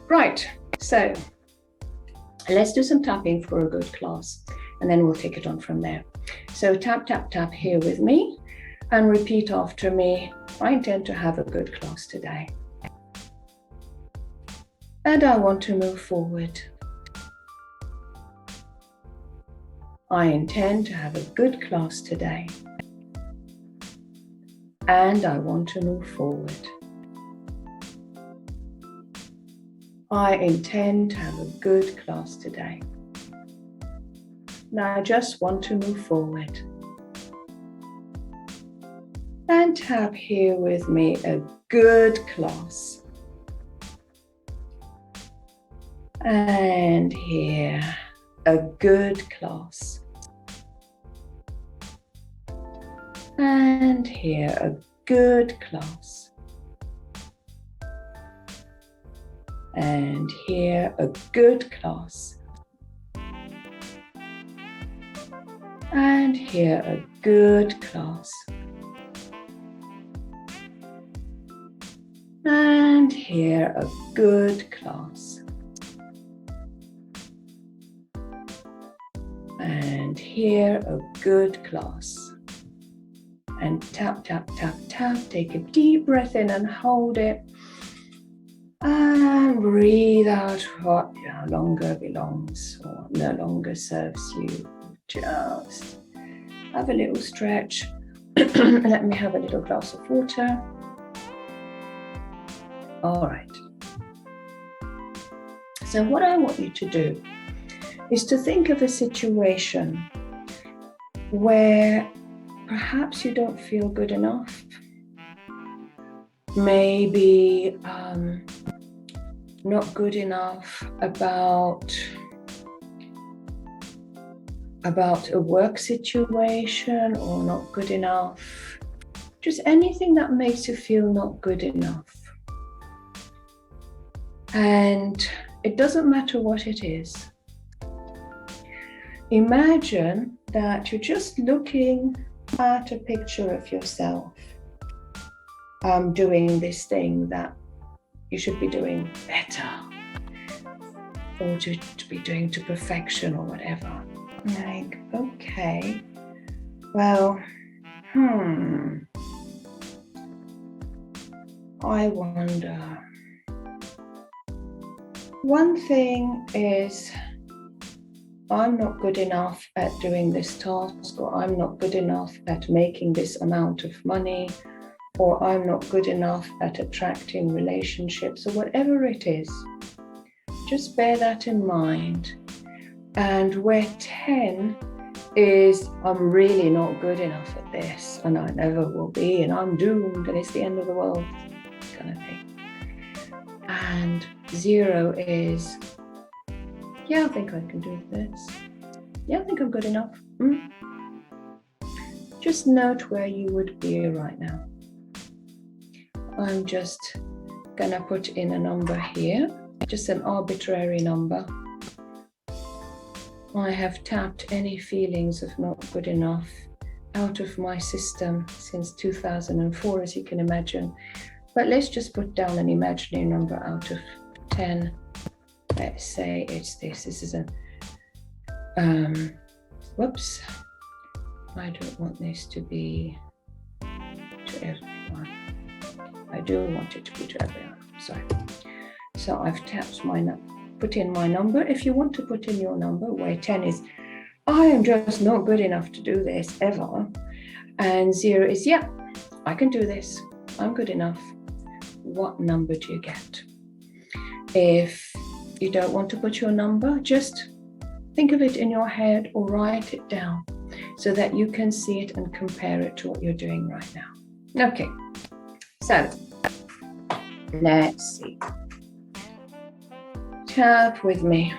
Right, so let's do some tapping for a good class, and then we'll take it on from there. So tap, tap, tap here with me, and repeat after me. I intend to have a good class today. And I want to move forward. I intend to have a good class today. And I want to move forward. I intend to have a good class today. Now I just want to move forward. And tap here with me, a good class. And here, a good class. And here, a good class. And here, a good class. And here, a good class. And here, a good class. And here, a good class. And tap, tap, tap, tap. Take a deep breath in and hold it. And breathe out what no longer belongs or no longer serves you. Just have a little stretch. Let me have a little glass of water. All right. So what I want you to do is to think of a situation where perhaps you don't feel good enough. Maybe not good enough about a work situation, or not good enough. Just anything that makes you feel not good enough. And it doesn't matter what it is. Imagine that you're just looking at a picture of yourself doing this thing that you should be doing better, or to be doing to perfection or whatever. Like, okay, well, I wonder. One thing is, I'm not good enough at doing this task, or I'm not good enough at making this amount of money, or I'm not good enough at attracting relationships, or whatever it is. Just bear that in mind. And where 10 is, I'm really not good enough at this, and I never will be, and I'm doomed, and it's the end of the world, kind of thing. And 0 is, yeah, I think I can do this. Yeah, I think I'm good enough. Just note where you would be right now. I'm just gonna put in a number here, just an arbitrary number. I have tapped any feelings of not good enough out of my system since 2004, as you can imagine. But let's just put down an imaginary number out of 10. Let's say it's this. This is a, whoops. I don't want this to be to everyone. I do want it to be to everyone. Sorry. So I've tapped put in my number. If you want to put in your number, where 10 is, I am just not good enough to do this ever. And 0 is, yeah, I can do this. I'm good enough. What number do you get? If you don't want to put your number, just think of it in your head or write it down so that you can see it and compare it to what you're doing right now. Okay, so let's see. Tap with me.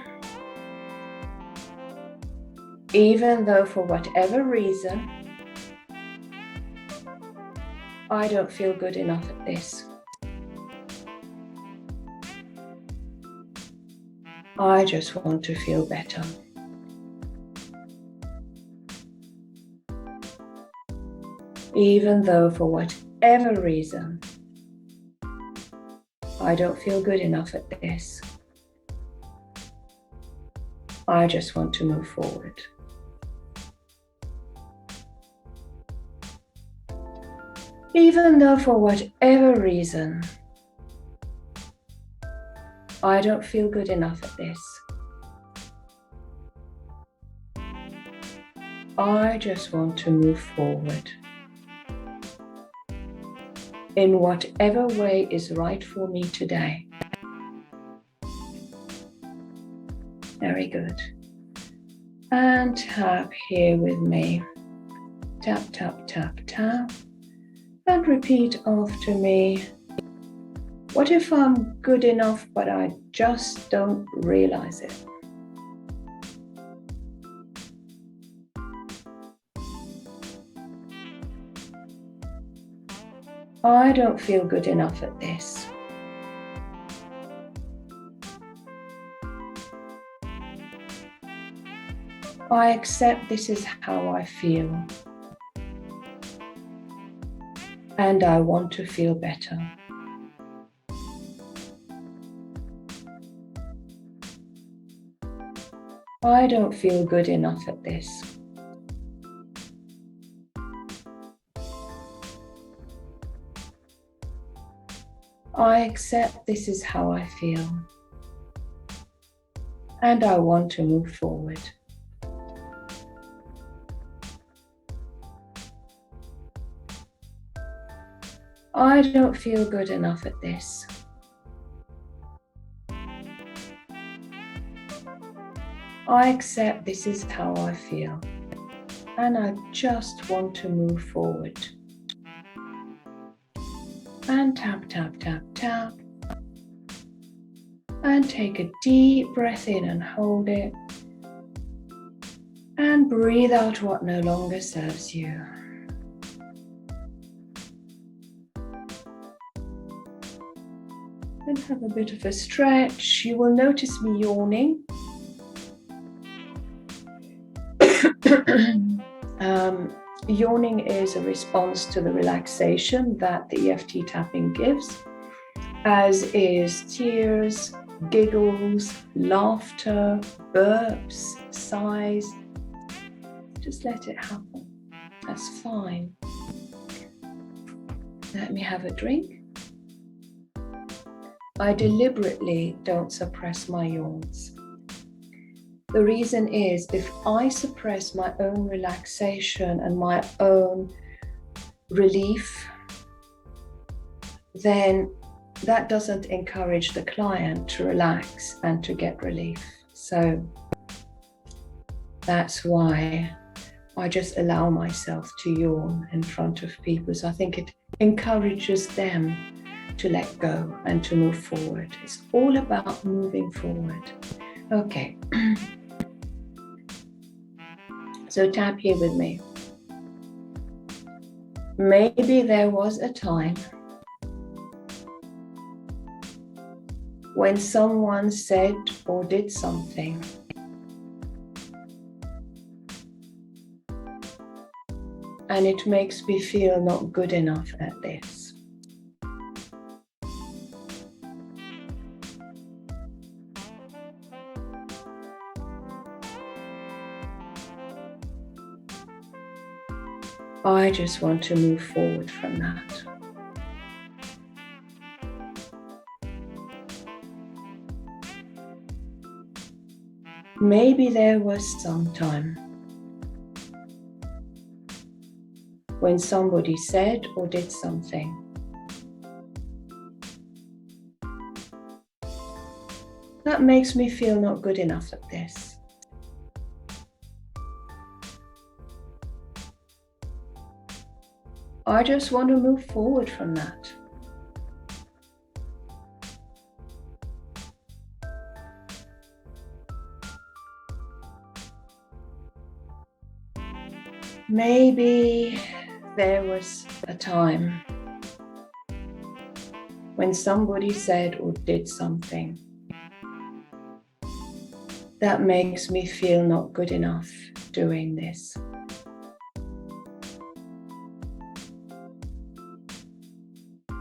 Even though for whatever reason I don't feel good enough at this, I just want to feel better. Even though for whatever reason I don't feel good enough at this, I just want to move forward. Even though for whatever reason, I don't feel good enough at this. I just want to move forward in whatever way is right for me today. Very good. And tap here with me. Tap, tap, tap, tap. And repeat after me. What if I'm good enough, but I just don't realize it? I don't feel good enough at this. I accept this is how I feel. And I want to feel better. I don't feel good enough at this. I accept this is how I feel. And I want to move forward. I don't feel good enough at this. I accept this is how I feel, and I just want to move forward. And tap, tap, tap, tap. And take a deep breath in and hold it. And breathe out what no longer serves you. And have a bit of a stretch. You will notice me yawning. Yawning is a response to the relaxation that the EFT tapping gives, as is tears, giggles, laughter, burps, sighs. Just let it happen. That's fine. Let me have a drink. I deliberately don't suppress my yawns. The reason is, if I suppress my own relaxation and my own relief, then that doesn't encourage the client to relax and to get relief. So that's why I just allow myself to yawn in front of people. So I think it encourages them to let go and to move forward. It's all about moving forward. Okay. So tap here with me. Maybe there was a time when someone said or did something and it makes me feel not good enough at this. I just want to move forward from that. Maybe there was some time when somebody said or did something that makes me feel not good enough at this. I just want to move forward from that. Maybe there was a time when somebody said or did something that makes me feel not good enough doing this.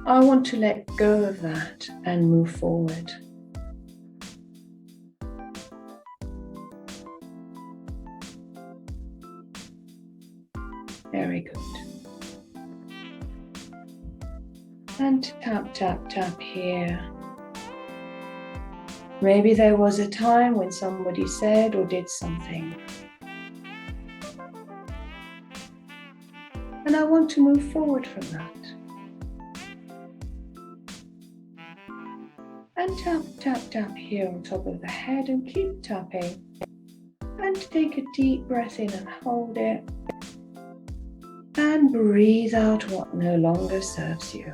I want to let go of that and move forward. Very good. And tap, tap, tap here. Maybe there was a time when somebody said or did something. And I want to move forward from that. And tap, tap, tap here on top of the head and keep tapping. And take a deep breath in and hold it. And breathe out what no longer serves you.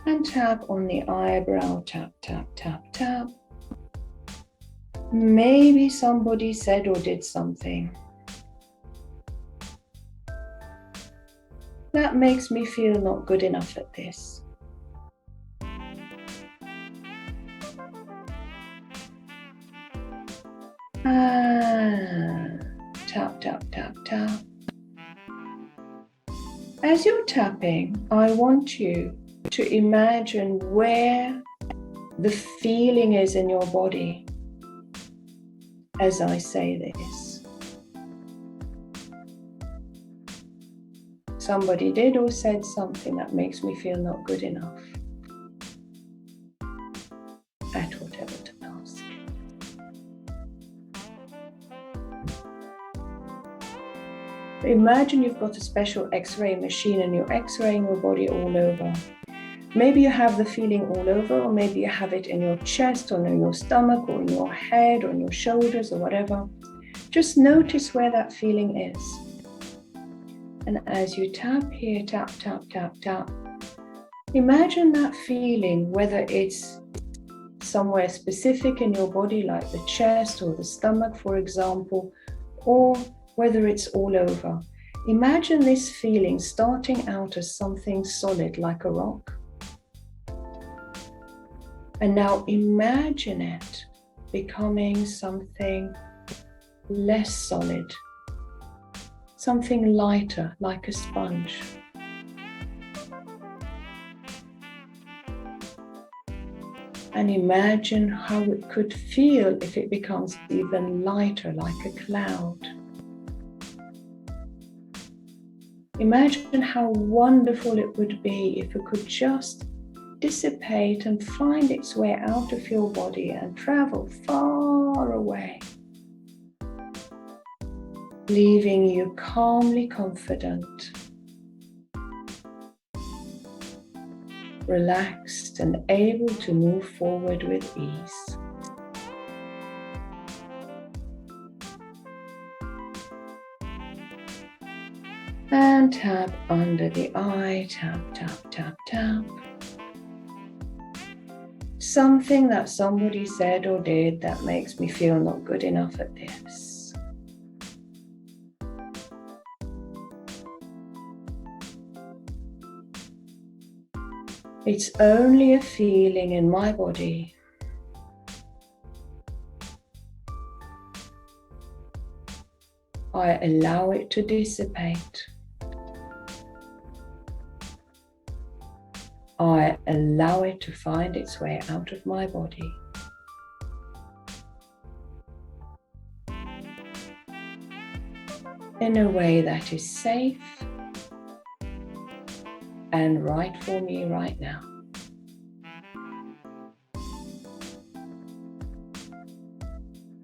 And tap on the eyebrow, tap, tap, tap, tap. Maybe somebody said or did something that makes me feel not good enough at this. And tap, tap, tap, tap. As you're tapping, I want you to imagine where the feeling is in your body as I say this. Somebody did or said something that makes me feel not good enough at whatever task. Imagine you've got a special X-ray machine and you're X-raying your body all over. Maybe you have the feeling all over, or maybe you have it in your chest or in your stomach or in your head or in your shoulders or whatever. Just notice where that feeling is. And as you tap here, tap, tap, tap, tap, imagine that feeling, whether it's somewhere specific in your body like the chest or the stomach, for example, or whether it's all over. Imagine this feeling starting out as something solid like a rock. And now imagine it becoming something less solid, something lighter, like a sponge. And imagine how it could feel if it becomes even lighter, like a cloud. Imagine how wonderful it would be if it could just dissipate and find its way out of your body and travel far away, leaving you calmly confident, relaxed and able to move forward with ease. And tap under the eye, tap, tap, tap, tap. Something that somebody said or did that makes me feel not good enough at this. It's only a feeling in my body. I allow it to dissipate. I allow it to find its way out of my body. In a way that is safe and right for me right now.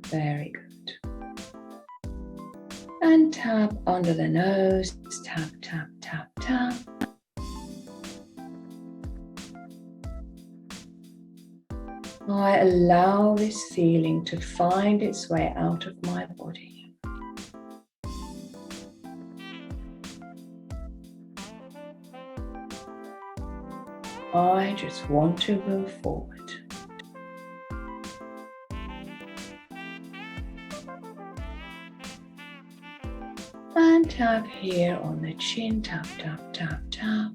Very good. And tap under the nose, tap, tap, tap, tap. I allow this feeling to find its way out of my body. I just want to move forward. And tap here on the chin, tap, tap, tap, tap.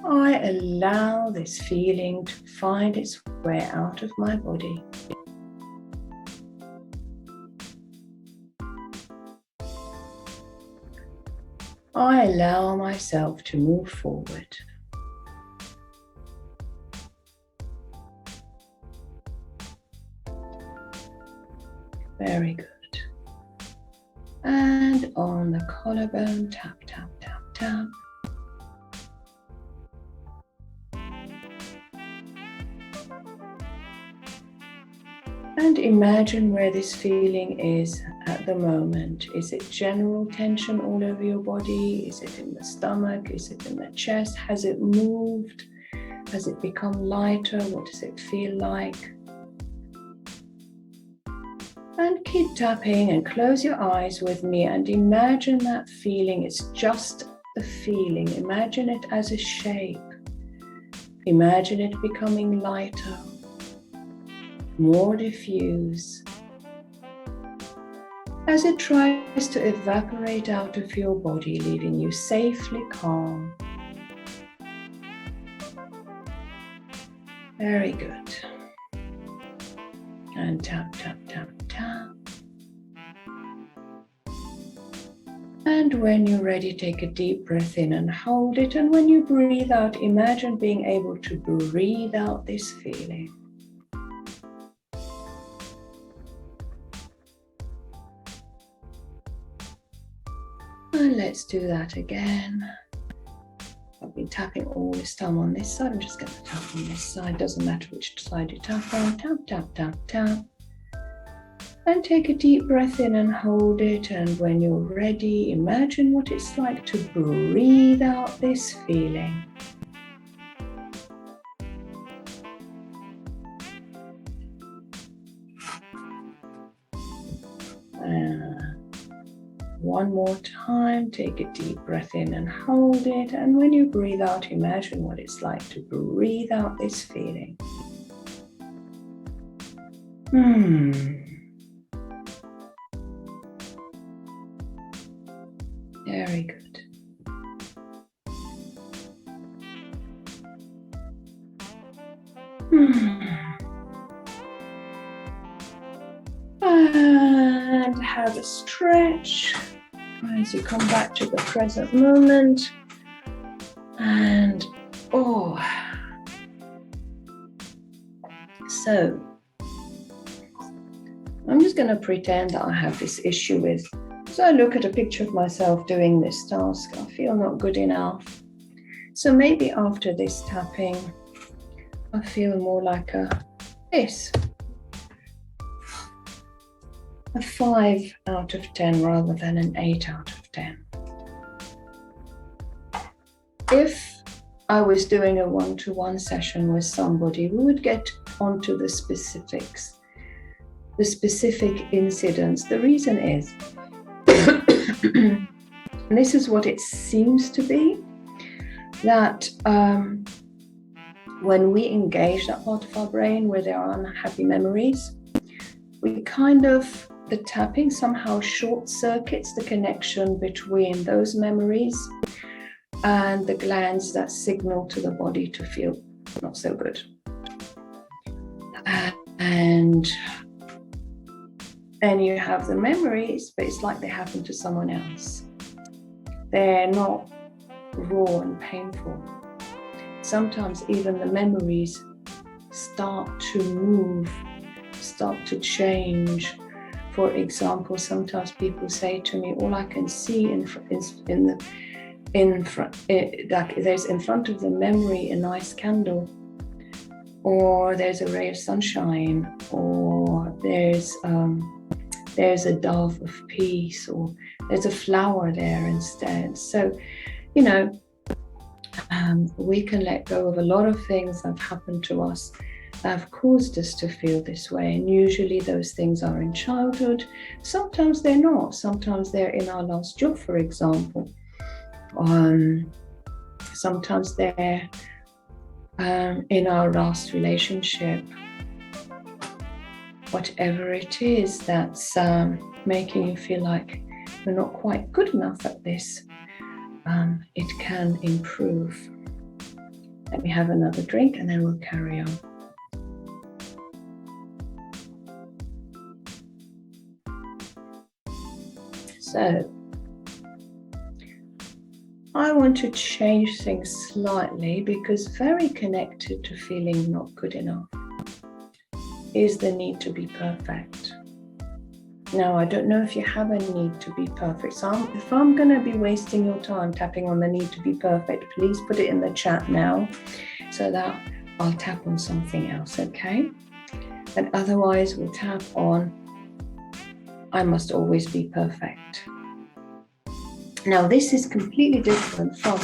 I allow this feeling to find its way out of my body. I allow myself to move forward. Very good. And on the collarbone, tap, tap, tap, tap. And imagine where this feeling is at the moment. Is it general tension all over your body? Is it in the stomach? Is it in the chest? Has it moved? Has it become lighter? What does it feel like? And keep tapping and close your eyes with me and imagine that feeling. It's just the feeling. Imagine it as a shape. Imagine it becoming lighter, more diffuse, as it tries to evaporate out of your body, leaving you safely calm. Very good. And tap, tap, tap, tap. And when you're ready, take a deep breath in and hold it. And when you breathe out, imagine being able to breathe out this feeling. And let's do that again. I've been tapping all this time on this side. I'm just going to tap on this side. Doesn't matter which side you tap on. Tap, tap, tap, tap. And take a deep breath in and hold it. And when you're ready, imagine what it's like to breathe out this feeling. One more time, take a deep breath in and hold it. And when you breathe out, imagine what it's like to breathe out this feeling. Very good. And have a stretch as you come back to the present moment. And so I'm just going to pretend that I have this issue with, so I look at a picture of myself doing this task, I feel not good enough. So maybe after this tapping, I feel more like a 5 out of 10 rather than an 8 out of 10. If I was doing a one-to-one session with somebody, we would get onto the specifics, the specific incidents. The reason is, and this is what it seems to be, that when we engage that part of our brain where there are unhappy memories, we the tapping somehow short circuits the connection between those memories and the glands that signal to the body to feel not so good. And you have the memories, but it's like they happen to someone else. They're not raw and painful. Sometimes even the memories start to move, start to change. For example, sometimes people say to me, all I can see there's in front of the memory a nice candle, or there's a ray of sunshine, or there's a dove of peace, or there's a flower there instead. So, we can let go of a lot of things that have happened to us that have caused us to feel this way. And usually those things are in childhood. Sometimes they're not. Sometimes they're in our last job, for example. Sometimes they're in our last relationship. Whatever it is that's making you feel like you're not quite good enough at this, it can improve. Let me have another drink and then we'll carry on. So, I want to change things slightly, because very connected to feeling not good enough is the need to be perfect. Now, I don't know if you have a need to be perfect. So if I'm going to be wasting your time tapping on the need to be perfect, please put it in the chat now so that I'll tap on something else, okay? And otherwise, we'll tap on I must always be perfect. Now, this is completely different from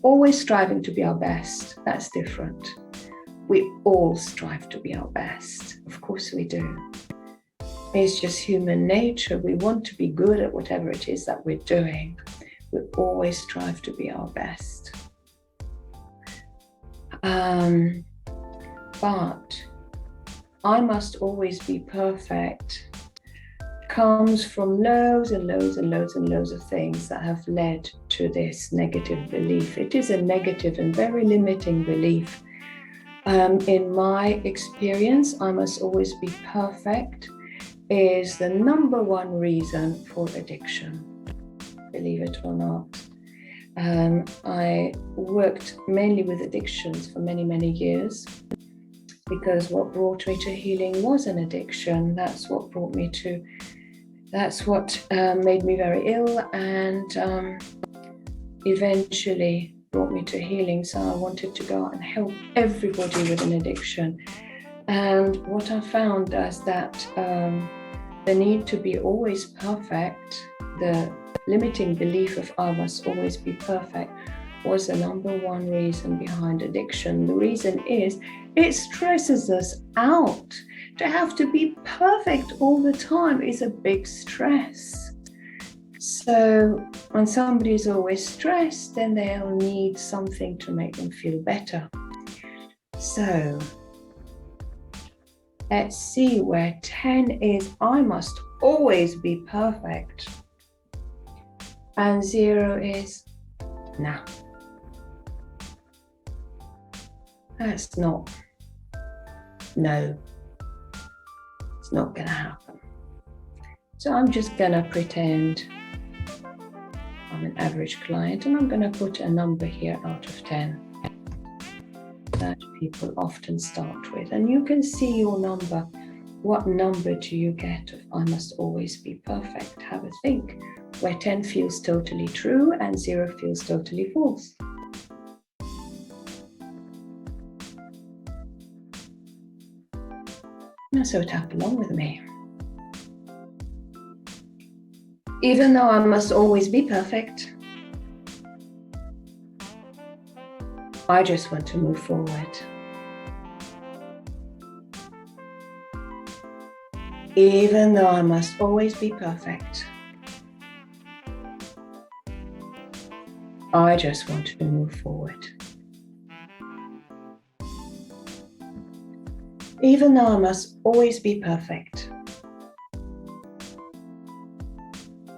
always striving to be our best. That's different. We all strive to be our best. Of course we do. It's just human nature. We want to be good at whatever it is that we're doing. We always strive to be our best. But I must always be perfect comes from loads and loads and loads and loads of things that have led to this negative belief. It is a negative and very limiting belief. In my experience, I must always be perfect is the number one reason for addiction, believe it or not. I worked mainly with addictions for many, many years because what brought me to healing was an addiction. That's what made me very ill and eventually brought me to healing. So I wanted to go out and help everybody with an addiction. And what I found is that the need to be always perfect, the limiting belief of I must always be perfect, was the number one reason behind addiction. The reason is it stresses us out. To have to be perfect all the time is a big stress. So when somebody is always stressed, then they'll need something to make them feel better. So let's see where 10 is I must always be perfect. And 0 is nah. That's not. No. It's not going to happen. So I'm just going to pretend I'm an average client and I'm going to put a number here out of 10 that people often start with. And you can see your number. What number do you get of I must always be perfect? Have a think. Where 10 feels totally true and 0 feels totally false. So tap along with me. Even though I must always be perfect, I just want to move forward. Even though I must always be perfect, I just want to move forward. Even though I must always be perfect,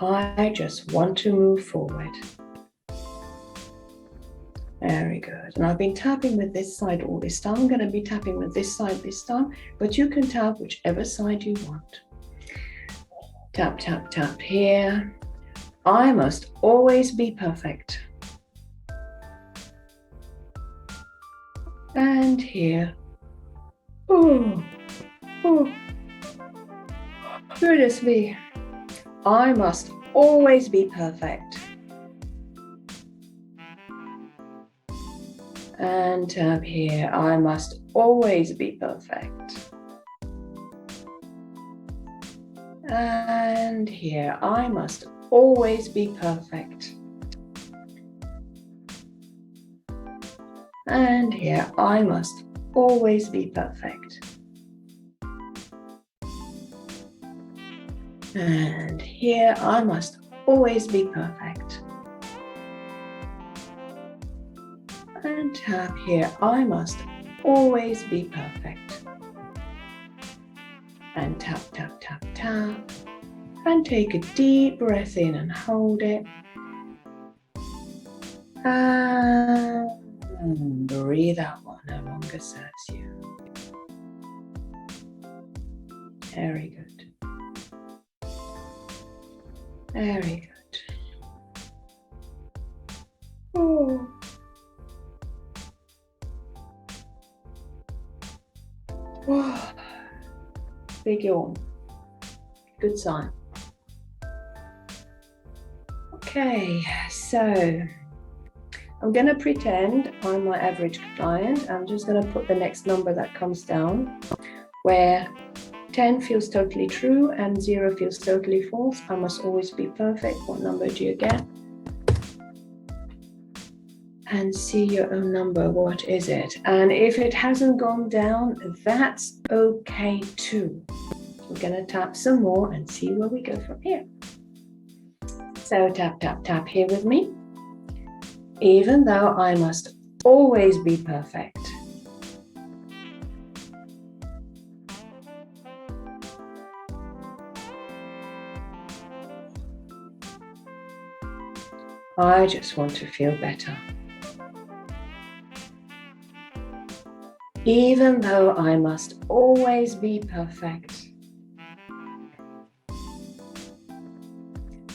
I just want to move forward. Very good. And I've been tapping with this side all this time. I'm going to be tapping with this side this time, but you can tap whichever side you want. Tap, tap, tap here. I must always be perfect. And here. Oh, goodness me. I must always be perfect. And tap here. I must always be perfect. And here. I must always be perfect. And here. I must always be perfect. And here I must always be perfect. And tap here, I must always be perfect. And tap, tap, tap, tap. And take a deep breath in and hold it. And breathe out what no longer serves you. Very good. Very good. Oh. Oh. Big yawn. Good sign. Okay, so I'm going to pretend I'm my average client. I'm just going to put the next number that comes down, where 10 feels totally true and 0 feels totally false. I must always be perfect. What number do you get? And see your own number. What is it? And if it hasn't gone down, that's okay too. We're going to tap some more and see where we go from here. So tap, tap, tap here with me. Even though I must always be perfect. I just want to feel better. Even though I must always be perfect.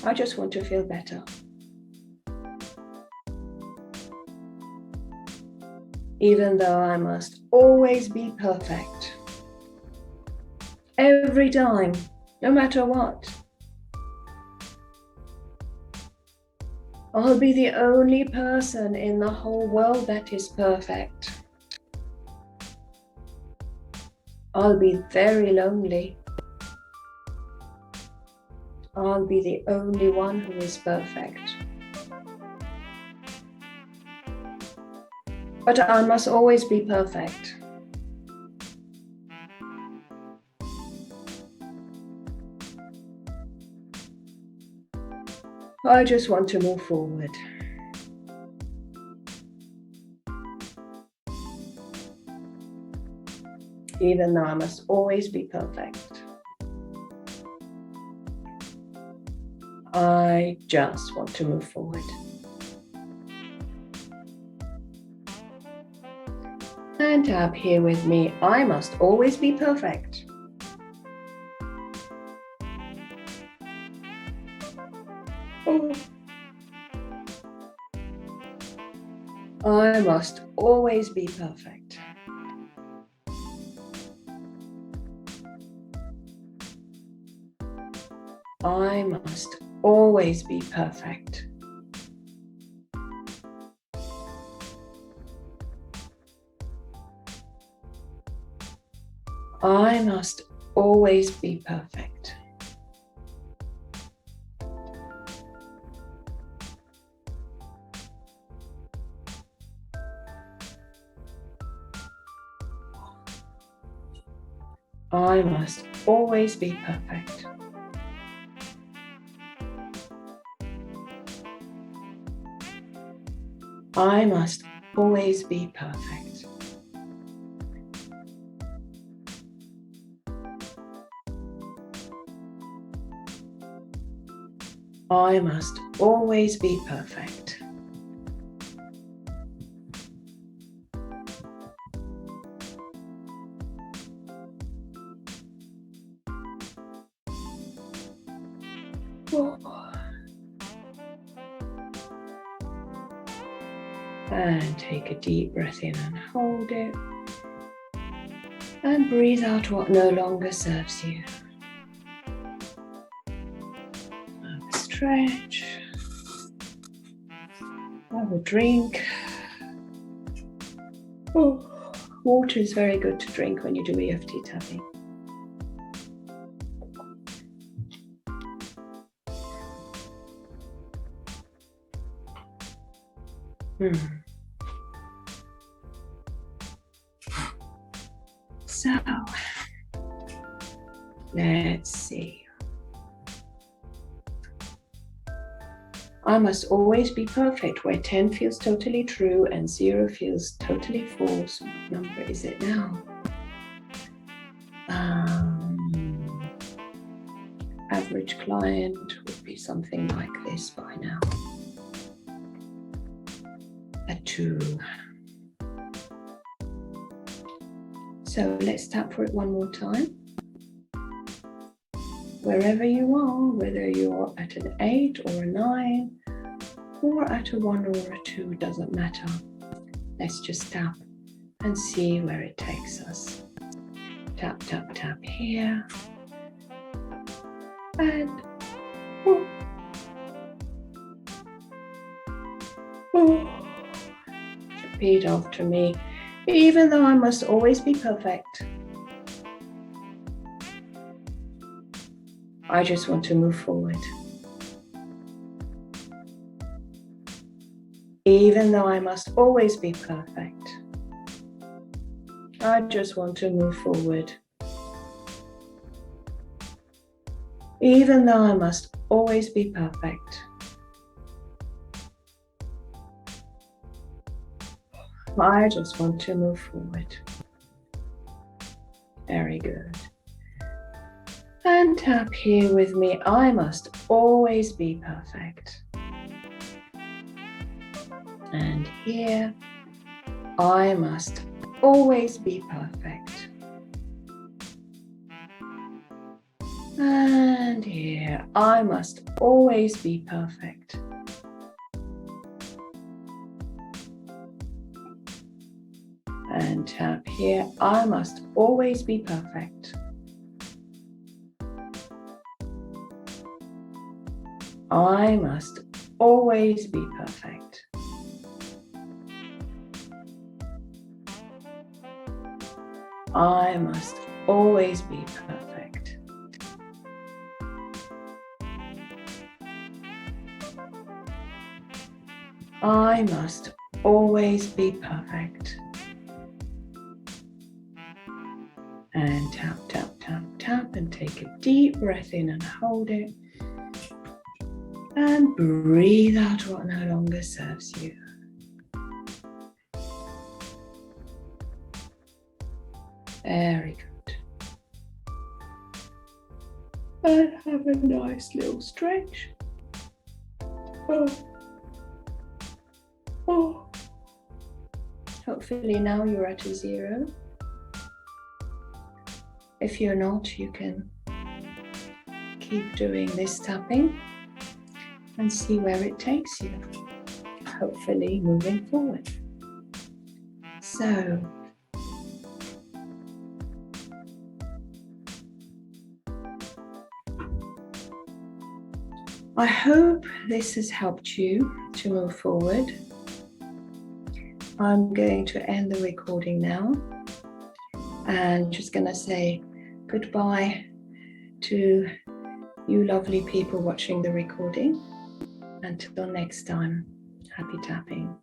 I just want to feel better. Even though I must always be perfect. Every time, no matter what. I'll be the only person in the whole world that is perfect. I'll be very lonely. I'll be the only one who is perfect. But I must always be perfect. I just want to move forward. Even though I must always be perfect. I just want to move forward. And tap here with me. I must always be perfect. Oh. I must always be perfect. I must always be perfect. I must always be perfect. I must always be perfect. I must always be perfect. I must always be perfect. And take a deep breath in and hold it. And breathe out what no longer serves you. Have a stretch. Have a drink. Oh, water is very good to drink when you do EFT tapping. So, let's see. I must always be perfect, where 10 feels totally true and 0 feels totally false. What number is it now? Average client would be something like this by now. A 2. So let's tap for it one more time. Wherever you are, whether you're at an 8 or a 9, or at a 1 or a 2, doesn't matter. Let's just tap and see where it takes us. Tap, tap, tap here. And Repeat after me. Even though I must always be perfect, I just want to move forward. Even though I must always be perfect, I just want to move forward. Even though I must always be perfect, I just want to move forward. Very good. And tap here with me. I must always be perfect. And here, I must always be perfect. And here, I must always be perfect. And tap here, I must always be perfect. I must always be perfect. I must always be perfect. I must always be perfect. And tap, tap, tap, tap, and take a deep breath in and hold it. And breathe out what no longer serves you. Very good. And have a nice little stretch. Hopefully now you're at a 0. If you're not, you can keep doing this tapping and see where it takes you, hopefully moving forward. So, I hope this has helped you to move forward. I'm going to end the recording now and just going to say goodbye to you lovely people watching the recording. Until next time, happy tapping.